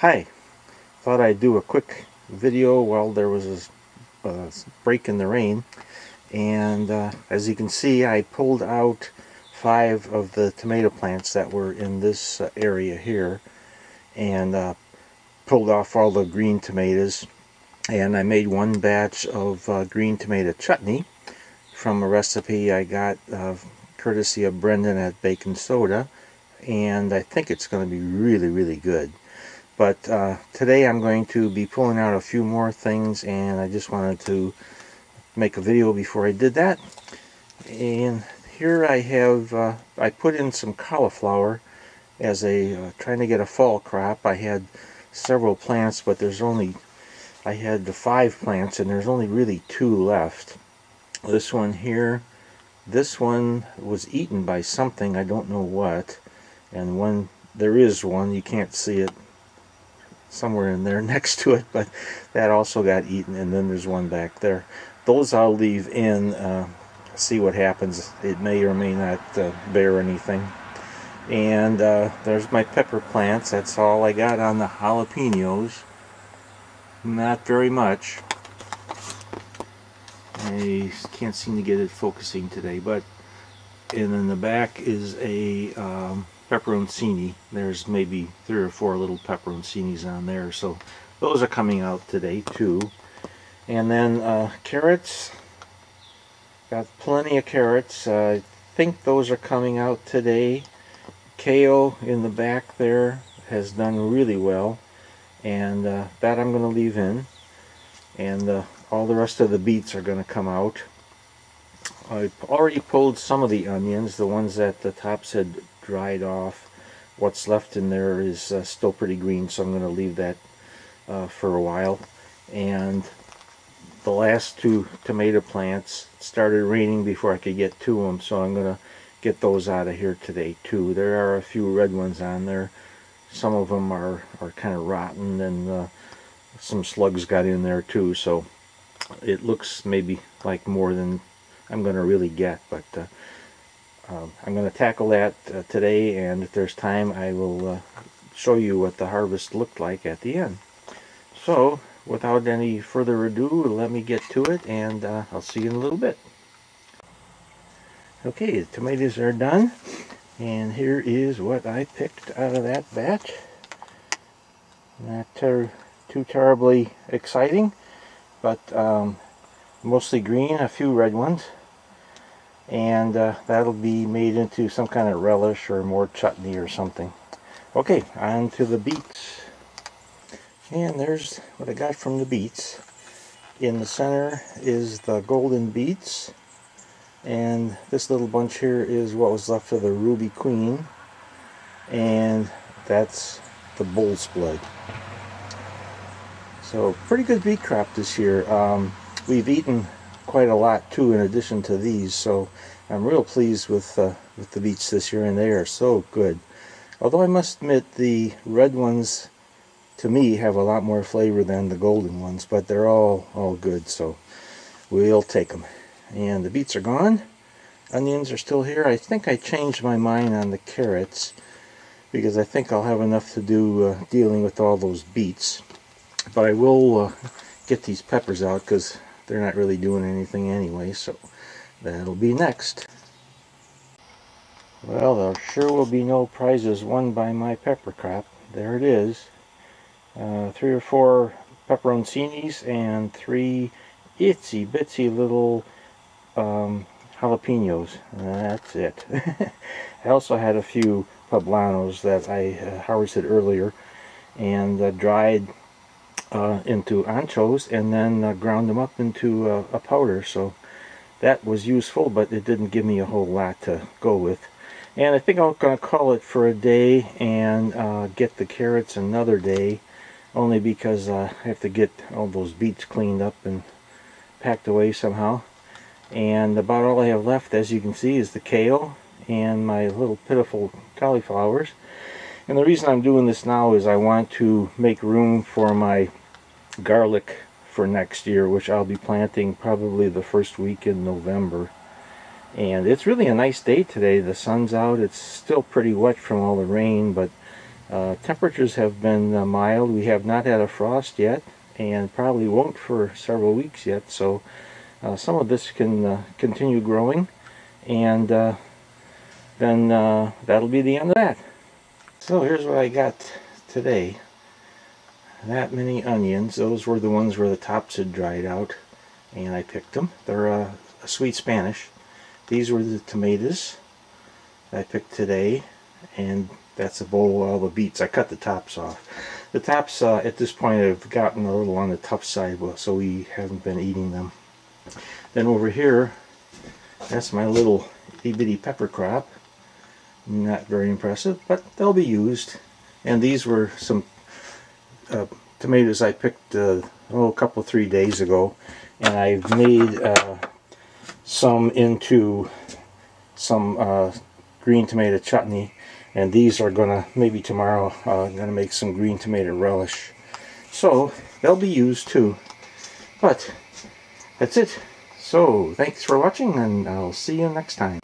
Hi, thought I'd do a quick video while there was a break in the rain, and as you can see, I pulled out 5 of the tomato plants that were in this area here, and pulled off all the green tomatoes, and I made one batch of green tomato chutney from a recipe I got courtesy of Brendan at Bacon Soda, and I think it's going to be really good. But today I'm going to be pulling out a few more things, and I just wanted to make a video before I did that. And here I have, I put in some cauliflower as a, trying to get a fall crop. I had several plants, but I had the 5 plants, and there's only really 2 left. This one here, this one was eaten by something, I don't know what. And there is one, you can't see it somewhere in there next to it, but that also got eaten, and then there's one back there. Those I'll leave in, see what happens. It may or may not bear anything. And there's my pepper plants. That's all I got on the jalapenos. Not very much. I can't seem to get it focusing today, but and in the back is a pepperoncini. There's maybe 3 or 4 little pepperoncinis on there, so those are coming out today too. And then carrots, got plenty of carrots. I think those are coming out today. Kale in the back there has done really well, and that I'm going to leave in, and all the rest of the beets are going to come out. I've already pulled some of the onions, the ones that the tops had dried off. What's left in there is still pretty green, so I'm going to leave that for a while. And the last 2 tomato plants started raining before I could get to them, so I'm going to get those out of here today too. There are a few red ones on there. Some of them are kind of rotten, and some slugs got in there too, so it looks maybe like more than I'm going to really get, but I'm going to tackle that today, and if there's time I will show you what the harvest looked like at the end. So without any further ado, let me get to it, and I'll see you in a little bit. Okay, the tomatoes are done, and here is what I picked out of that batch. Not too terribly exciting, but mostly green, a few red ones, and that'll be made into some kind of relish or more chutney or something. Okay, on to the beets. And there's what I got from the beets. In the center is the golden beets, and this little bunch here is what was left of the Ruby Queen, and that's the bull's blood. So pretty good beet crop this year. We've eaten quite a lot too in addition to these, so I'm real pleased with the beets this year, and they are so good. Although I must admit the red ones to me have a lot more flavor than the golden ones, but they're all good, so we'll take them. And the beets are gone. Onions are still here. I think I changed my mind on the carrots because I think I'll have enough to do dealing with all those beets. But I will get these peppers out because they're not really doing anything anyway, so that'll be next. Well, there sure will be no prizes won by my pepper crop. There it is. 3 or 4 pepperoncinis and 3 itsy bitsy little jalapenos. That's it. I also had a few poblanos that I harvested earlier and dried into anchos, and then ground them up into a powder, so that was useful, but it didn't give me a whole lot to go with. And I think I'm going to call it for a day and get the carrots another day, only because I have to get all those beets cleaned up and packed away somehow. And about all I have left, as you can see, is the kale and my little pitiful cauliflowers. And the reason I'm doing this now is I want to make room for my garlic for next year, which I'll be planting probably the first week in November. And it's really a nice day today. The sun's out. It's still pretty wet from all the rain, but Temperatures have been mild. We have not had a frost yet, and probably won't for several weeks yet, so some of this can continue growing, and then that'll be the end of that. So here's what I got today. That many onions. Those were the ones where the tops had dried out, and I picked them. They're a sweet Spanish. These were the tomatoes I picked today, and that's a bowl of all the beets. I cut the tops off. The tops at this point have gotten a little on the tough side, so we haven't been eating them. Then over here, that's my little itty-bitty pepper crop. Not very impressive, but they'll be used. And these were some tomatoes I picked a couple 3 days ago, and I've made some into some green tomato chutney, and these are gonna, maybe tomorrow, gonna make some green tomato relish. So they'll be used too. But that's it. So thanks for watching, and I'll see you next time.